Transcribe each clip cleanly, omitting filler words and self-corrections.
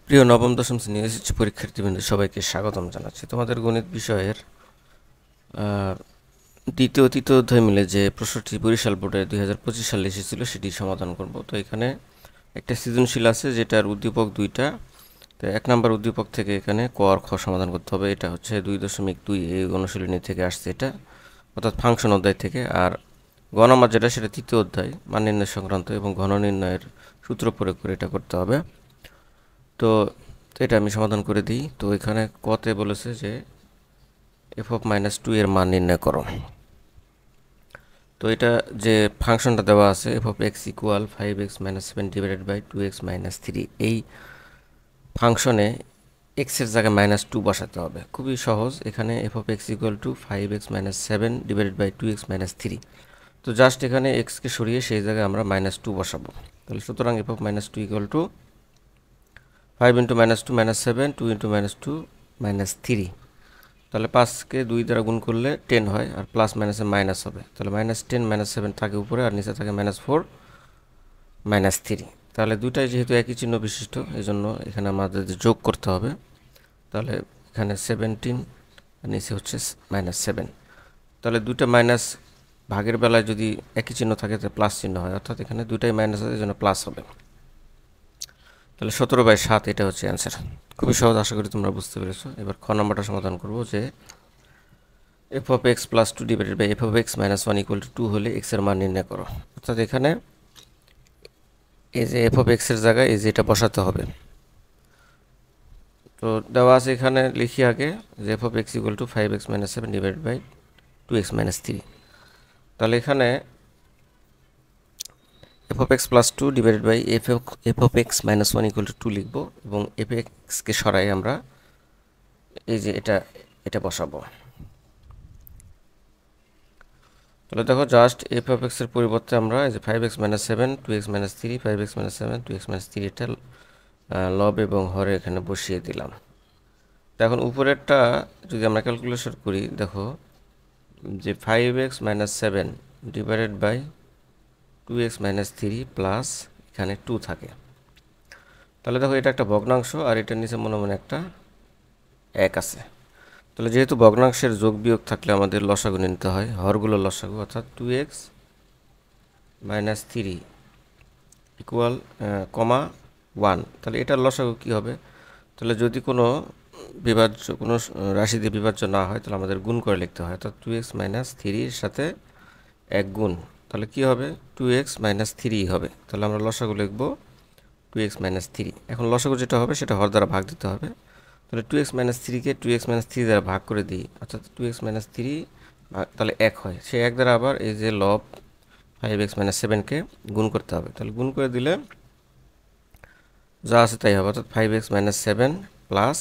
প্রিয় নবম দশম শ্রেণী এসএসসি পরীক্ষার্থীবৃন্দ, সবাইকে স্বাগতম জানাচ্ছি। তোমাদের গণিত বিষয়ের দ্বিতীয় তৃতীয় অধ্যায় মিলে যে প্রশ্নটি বরিশাল বোর্ডে 2025 সালে এসেছিল সেটি সমাধান করব। তো এখানে একটা সৃজনশীল আছে যেটার উদ্দীপক দুইটা। তো 1 নম্বর উদ্দীপক থেকে এখানে ক আর খ সমাধান করতে হবে। এটা হচ্ছে 2.2 এই অনুশীলনী থেকে আসছে, এটা অর্থাৎ ফাংশন অধ্যায় থেকে। আর গ নম্বর যেটা, সেটা তৃতীয় অধ্যায় মান নির্ণয় সংক্রান্ত এবং ঘন নির্ণয়ের সূত্র প্রয়োগ করে এটা করতে হবে। তো এটা আমি সমাধান করে দিই। তো এখানে কতে বলেছে যে f(-2) এর মান নির্ণয় করো। তো এটা যে ফাংশনটা দেওয়া আছে f(x = 5x - 7 / 2x - 3), এই ফাংশনে x এর জায়গায় -2 বসাতে হবে। খুবই সহজ। এখানে f(x = 5x - 7 / 2x - 3), তো জাস্ট এখানে x কে সরিয়ে সেই জায়গায় আমরা -2 বসাবো। তাহলে সুতরাং f(-2) = 5 × -2 - 7, 2 × -2 - 3। তাহলে 5কে 2 দ্বারা গুণ করলে 10 হয়, আর প্লাস মাইনাসে মাইনাস হবে। তাহলে -10 - 7 থাকে উপরে, আর নিচে থাকে -4 - 3। তাহলে দুটাই যেহেতু একই চিহ্ন বিশিষ্ট, এই জন্য এখানে আমাদের যোগ করতে হবে। তাহলে এখানে 17 আর নিচে হচ্ছে -7। তাহলে দুটা মাইনাস ভাগের বেলায় যদি একই চিহ্ন থাকে তাহলে প্লাস চিহ্ন হয়, অর্থাৎ এখানে দুটাই মাইনাস আছে, এই জন্য প্লাস হবে। তাহলে 17/7 এটা হচ্ছে অ্যান্সার। খুবই সহজ, আশা করি তোমরা বুঝতে পেরেছো। এবার খ নম্বরটা সমাধান করব যে f(x + 2 / f(x - 1 = 2) হলে x এর মান নির্ণয় করো। অর্থাৎ এখানে এই যে f(x) এর জায়গায় এই যে এটা বসাতে হবে। তো দেওয়া আছে, এখানে লিখি আগে যে f(x = 5x - 7 / 2x - 3). তাহলে এখানে f(x + 2 / f(x - 1 = 2) লিখব, এবং f(x) কে সরাই আমরা এই যে এটা বসাবো। তাহলে দেখো, জাস্ট f(x) এর পরিবর্তে আমরা এই যে 5x - 7 2x - 3 5x - 7 2x - 3 এটা লব এবং হরে এখানে বসিয়ে দিলাম। তো এখন উপরেরটা যদি আমরা ক্যালকুলেশন করি, দেখো যে 5x - 7 / 2x - 3 প্লাস এখানে 2 থাকে। তাহলে দেখো, এটা একটা ভগ্নাংশ, আর এটার নিচে মনে মনে একটা 1 আছে। তাহলে যেহেতু ভগ্নাংশের যোগ বিয়োগ থাকলে আমাদের লসাগু নিতে হয়, হরগুলো লসাগু, অর্থাৎ 2x - 3 = 1। তাহলে এটার লসাগু কী হবে? তাহলে যদি কোনো রাশি দিয়ে বিভাজ্য না হয়, তাহলে আমাদের গুণ করে লিখতে হয়, অর্থাৎ 2x - 3 এর সাথে 1 গুণ। তাহলে কি হবে? 2x - 3 হবে। তাহলে আমরা লসাগু লিখব 2x - 3। এখন লসাগু যেটা হবে সেটা হর দ্বারা ভাগ দিতে হবে। তাহলে 2x - 3-কে 2x - 3 দ্বারা ভাগ করে দিই, অর্থাৎ 2x - 3 তাহলে 1 হয়। সেই 1 দ্বারা আবার এই যে লব 5x - 7-কে গুণ করতে হবে। তাহলে গুণ করে দিলে যা আছে তাই হবে, অর্থাৎ 5x - 7 প্লাস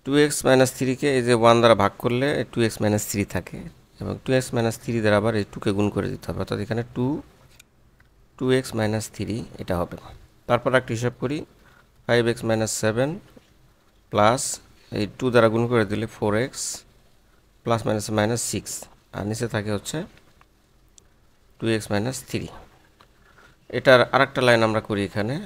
2x - 3-কে এই যে 1 দ্বারা ভাগ করলে 2x - 3 থাকে, এবং 2x - 3 দ্বারা আবার এই 2-কে গুণ করে দিতে হবে, অর্থাৎ এখানে 2x - 3 এটা হবে। তারপর একটা হিসাব করি, 5x - 7 প্লাস এই 2 দ্বারা গুণ করে দিলে 4x প্লাস মাইনাস 6, আর নিচে থাকে হচ্ছে 2x - 3। এটার আরেকটা লাইন আমরা করি এখানে।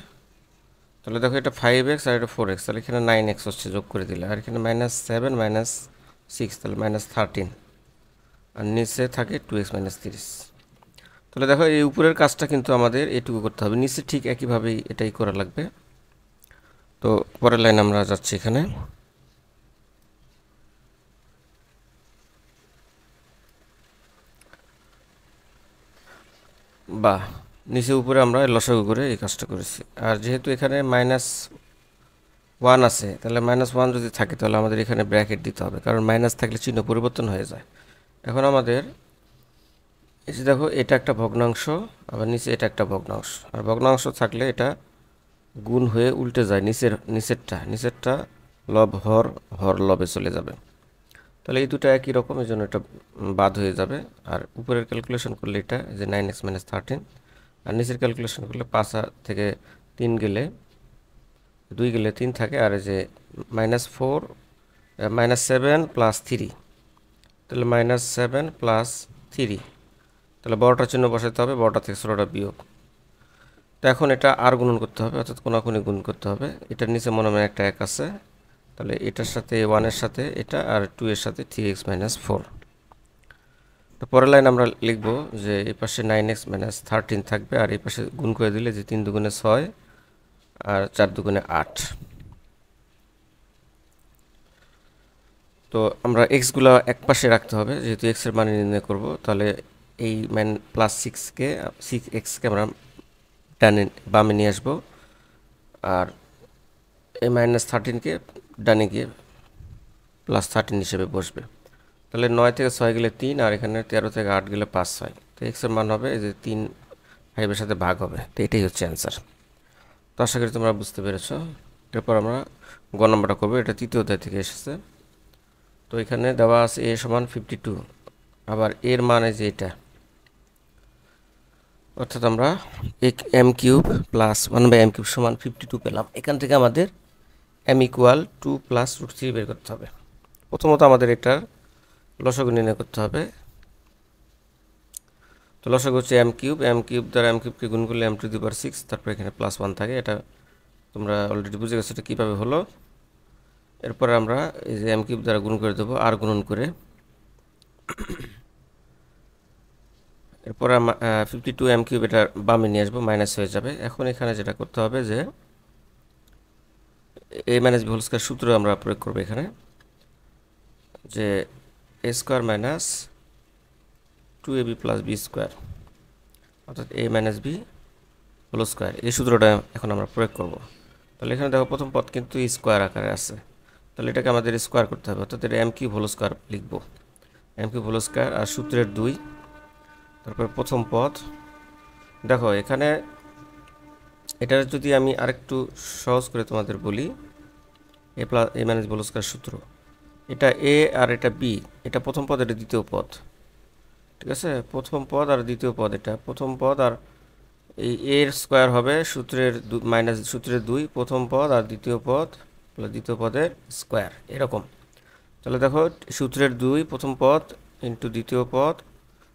তাহলে দেখো, এটা 5x আর এটা 4x, তাহলে এখানে 9x হচ্ছে যোগ করে দিলে, আর এখানে -7 -6, তাহলে -13, আর নিচে থাকে 2x - 30। তাহলে দেখো, এই উপরের কাজটা কিন্তু আমাদের এটুকু করতে হবে, নিচে ঠিক একইভাবেই এটাই করা লাগবে। তো পরের লাইন আমরা যাচ্ছি এখানে। বা নিচে উপরে আমরা লসাগু করে এই কাজটা করেছি। আর যেহেতু এখানে -1 আছে, তাহলে -1 যদি থাকে তাহলে আমাদের এখানে ব্র্যাকেট দিতে হবে, কারণ মাইনাস থাকলে চিহ্ন পরিবর্তন হয়ে যায়। এখন আমাদের এই যে দেখো, এটা একটা ভগ্নাংশ, আবার নিচে এটা একটা ভগ্নাংশ, আর ভগ্নাংশ থাকলে এটা গুণ হয়ে উল্টে যায়, নিচেরটা লব হর, হর লবে চলে যাবে। তাহলে এই দুটো একই রকম, এই জন্য এটা বাদ হয়ে যাবে। আর উপরের ক্যালকুলেশন করলে এটা যে 9x - 13, আর নিচের ক্যালকুলেশন করলে 5 থেকে 3 গেলে 2 গেলে 3 থাকে, আর এই যে -7 প্লাস 3, তাহলে -7 প্লাস 3, তাহলে বড়টা চিহ্ন বসাতে হবে, বড়টা থেকে ছোটোটা বিয়োগ। তো এখন এটা আর গুণন করতে হবে, অর্থাৎ কোনাকুনি গুণ করতে হবে। এটার নিচে মনে হয় একটা 1 আছে, তাহলে এটার সাথে 1 এর সাথে এটা, আর 2 এর সাথে 3x - 4। তো পরের লাইন আমরা লিখব যে এই পাশে 9x - 13 থাকবে, আর এই পাশে গুণ করে দিলে যে 3 দুগুণে 6 আর 4 দুগুণে 8। তো আমরা এক্সগুলো এক পাশে রাখতে হবে, যেহেতু এক্স এর মান নির্ণয় করব। তাহলে এই +6xকে আমরা ডানে বামে নিয়ে আসবো, আর এই -13কে ডানে গিয়ে +13 হিসেবে বসবে। তাহলে 9 থেকে 6 গেলে 3, আর এখানে 13 থেকে 8 গেলে 5 6। তো এক্স এর মান হবে এই যে 3 5 এর সাথে ভাগ হবে। তো এটাই হচ্ছে অ্যান্সার। তো আশা করি তোমরা বুঝতে পেরেছো। এরপর আমরা গ নম্বরটা করবো, এটা তৃতীয় অধ্যায় থেকে এসেছে। তো এখানে দেওয়া আছে a সমান 52, আবার এর মানে যে এটা, অর্থাৎ আমরা m³ প্লাস 1/m³ সমান 52 পেলাম। এখান থেকে আমাদের m = 2 + √3 বের করতে হবে। প্রথমত আমাদের এটার লসাগু নির্ণয় করতে হবে। তো লসাগু হচ্ছে m³ দ্বারা m³ গুণ করলে m⁶, তারপর এখানে +1 থাকে। এটা তোমরা অলরেডি বুঝে গেছো এটা কীভাবে হলো। এরপরে আমরা এই যে m³ দ্বারা গুণ করে দেবো, আর গুণন করে। এরপর আমরা 52 m³ এটা বামে নিয়ে আসবো, মাইনাস হয়ে যাবে। এখন এখানে যেটা করতে হবে যে a - b² সূত্র আমরা প্রয়োগ করবো এখানে, যে a² - 2ab + b², অর্থাৎ a - b² এই সূত্রটা এখন আমরা প্রয়োগ করব। তাহলে এখানে দেখো প্রথম পদ কিন্তু স্কোয়ার আকারে আছে, তাহলে এটাকে আমাদের স্কোয়ার করতে হবে, অর্থাৎ এটা m³ লিখব, m³ আর সূত্রের 2। তারপর প্রথম পদ, দেখো এখানে এটা যদি আমি আরেকটু সহজ করে তোমাদের বলি, a - b² সূত্র, এটা a আর এটা b, এটা প্রথম পদ, এটা দ্বিতীয় পদ। ঠিক আছে, প্রথম পদ আর দ্বিতীয় পদ, এটা প্রথম পদ, আর এই এর স্কোয়ার হবে সূত্রের 2 প্রথম পদ, আর দ্বিতীয় পদ প্লাস দ্বিতীয় পদের স্কোয়ার, এরকম। তাহলে দেখো সূত্রের 2 প্রথম পদ ইন্টু দ্বিতীয় পদ,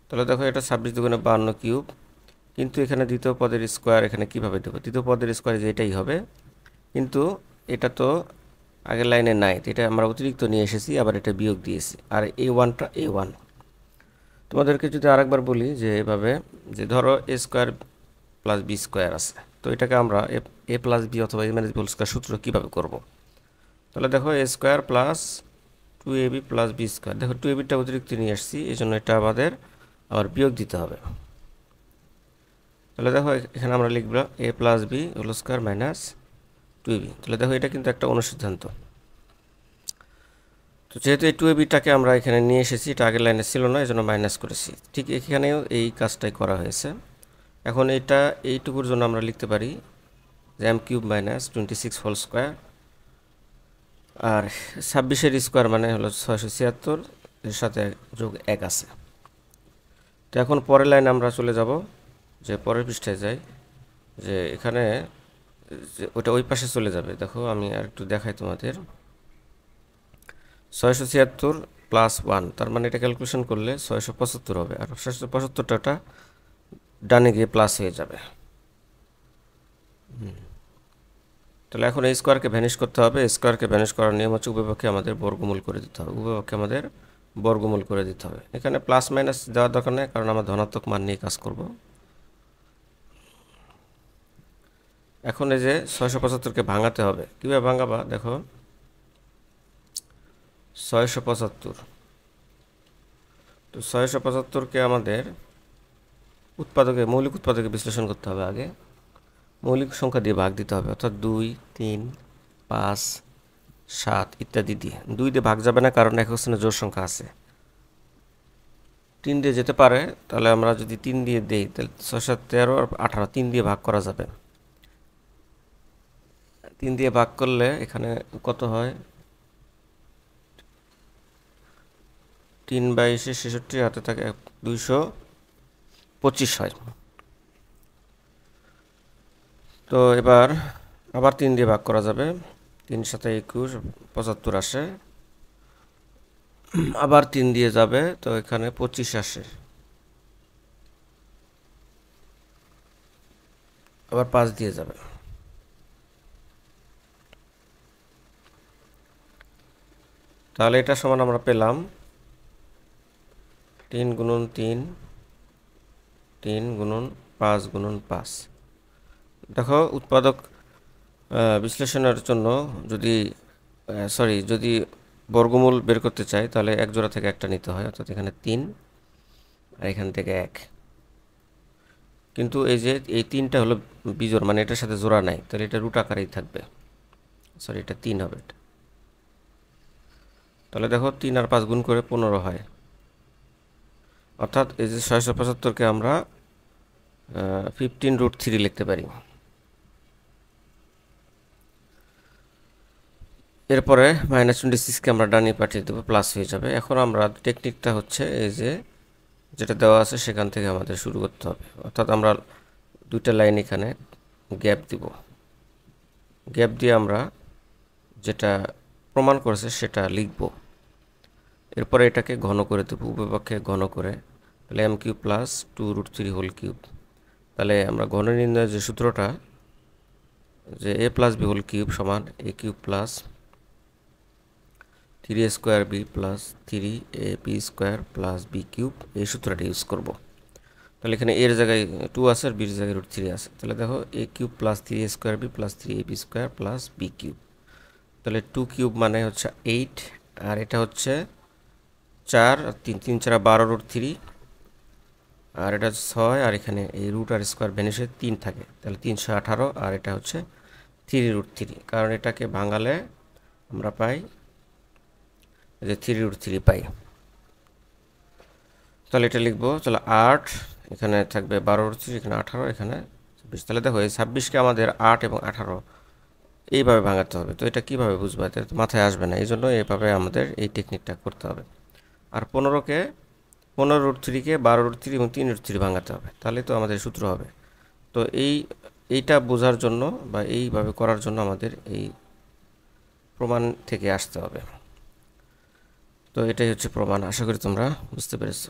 তাহলে দেখো এটা 26 দুগুণে 52³। কিন্তু এখানে দ্বিতীয় পদের স্কোয়ার এখানে কিভাবে দেবো? দ্বিতীয় পদের স্কোয়ার যে এটাই হবে, কিন্তু এটা তো আগের লাইনে নাই, এটা আমরা অতিরিক্ত নিয়ে এসেছি, আবার এটা বিয়োগ দিয়েছি, আর a1টা a1। তোমাদেরকে যদি আরেকবার বলি যে এভাবে, যে ধরো a² + b² আছে, তো এটাকে আমরা a + b অথবা a - b² সূত্র কীভাবে করব? তাহলে দেখো a² + 2ab + b², দেখো 2abটা অতিরিক্ত নিয়ে আসছি, এই জন্য এটা আমাদের আবার বিয়োগ দিতে হবে। তাহলে দেখো এখানে আমরা লিখব a + b² - 2ab। তাহলে দেখো এটা কিন্তু একটা অনুসিদ্ধান্ত। তো যেহেতু এই 2abটাকে আমরা এখানে নিয়ে এসেছি, এটা আগের লাইনে ছিল না, এই জন্য মাইনাস করেছি। ঠিক এখানেও এই কাজটাই করা হয়েছে। এখন এইটুকুর জন্য আমরা লিখতে পারি যে m³ - 26² আর 26-এর স্কোয়ার মানে হলো 676, এর সাথে যোগ 1 আছে। তো এখন পরের লাইনে আমরা চলে যাব, যে পরের পৃষ্ঠায় যাই, যে এখানে যে ওটা ওই পাশে চলে যাবে। দেখো আমি আর একটু দেখাই তোমাদের, 676 + 1, তার মানে এটা ক্যালকুলেশন করলে 675 হবে, আর 675টা ডানে গিয়ে প্লাস হয়ে যাবে। তাহলে এখন এই স্কোয়ারকে ভ্যানিশ করতে হবে। স্কোয়ারকে ভ্যানিশ করার নিয়ম হচ্ছে উভয়পক্ষে আমাদের বর্গমূল করে দিতে হবে, উভয়পক্ষে আমাদের বর্গমূল করে দিতে হবে। এখানে প্লাস মাইনাস দেওয়ার দরকার নেই, কারণ আমরা ধনাত্মক মান নিয়ে কাজ করব। এখন এই যে 675কে ভাঙাতে হবে, কীভাবে ভাঙাবা? দেখো 675, তো 675কে আমাদের মৌলিক উৎপাদকে বিশ্লেষণ করতে হবে। আগে মৌলিক সংখ্যা দিয়ে ভাগ দিতে হবে, অর্থাৎ 2 3 5 7 ইত্যাদি দিয়ে। 2 দিয়ে ভাগ যাবে না, কারণ একক স্থানে জোড় সংখ্যা আছে। 3 দিয়ে যেতে পারে, তাহলে আমরা যদি 3 দিয়ে দেই, তাহলে 6 7 13 আর 18, 3 দিয়ে ভাগ করা যাবে। 3 দিয়ে ভাগ করলে এখানে কত হয়? 3/66 হাতে থাকে 225 হয়। তো এবার আবার 3 দিয়ে ভাগ করা যাবে, 3 7 21, 75 আসে। আবার 3 দিয়ে যাবে, তো এখানে 25 আসে। আবার 5 দিয়ে যাবে। তাহলে এটা সমান আমরা পেলাম 3 গুণন 3, 3 গুণন 5 গুণন 5। দেখো উৎপাদক বিশ্লেষণের জন্য যদি যদি বর্গমূল বের করতে চাই তাহলে এক জোড়া থেকে একটা নিতে হয়, অর্থাৎ এখানে 3 আর এখান থেকে 1। কিন্তু এই যে এই 3টা হলো বিজোড়, মানে এটার সাথে জোড়া নাই, তাহলে এটা রুট আকারেই থাকবে। এটা 3 হবে এটা। তাহলে দেখো 3 আর 5 গুণ করে 15 হয়, অর্থাৎ এই যে 675কে আমরা 15√3 লিখতে পারি। এরপরে -26কে আমরা ডানে পাঠিয়ে দেবো, প্লাস হয়ে যাবে। এখন আমরা টেকনিকটা হচ্ছে এই যে যেটা দেওয়া আছে সেখান থেকে আমাদের শুরু করতে হবে, অর্থাৎ আমরা দুইটা লাইন এখানে গ্যাপ দিব। গ্যাপ দিয়ে আমরা যেটা প্রমাণ করেছে সেটা লিখব। এরপরে এটাকে ঘন করে দেবো, উভয় পক্ষে ঘন করে, তাহলে m³ প্লাস 2√3 হোল কিউব। তাহলে আমরা ঘন নির্ণয়ের যে সূত্রটা, যে a plus b whole cube সমান a³ plus 3a² b plus 3ab² plus b³ এই সূত্রটা ইউজ করব। তাহলে এখানে এর জায়গায় 2 আছে আর বির জায়গায় √3 আছে। তাহলে দেখো a³ plus 3a² b plus 3ab² plus b³। তাহলে 2³ মানে হচ্ছে 8, আর এটা হচ্ছে 4 আর 3, 3 4 12√3, আর এটা 6, আর এখানে এই রুট আর স্কোয়ার ভেনিসে 3 থাকে, তাহলে 318, আর এটা হচ্ছে 3√3, কারণ এটাকে ভাঙালে আমরা পাই যে 3√3 পাই। তাহলে এটা লিখবো, তাহলে 8, এখানে থাকবে 12√3, এখানে 18, এখানে 26। তাহলে দেখো এই 26কে আমাদের 8 এবং 18 এইভাবে ভাঙাতে হবে। তো এটা কিভাবে বুঝবো, এটা মাথায় আসবে না, এই জন্য এইভাবে আমাদের এই টেকনিকটা করতে হবে। আর 15কে 15√3কে 12√3 এবং 3√3 ভাঙাতে হবে, তাহলে তো আমাদের সূত্র হবে। তো এইটা বোঝার জন্য বা এইভাবে করার জন্য আমাদের এই প্রমাণ থেকে আসতে হবে। তো এটাই হচ্ছে প্রমাণ। আশা করি তোমরা বুঝতে পেরেছো।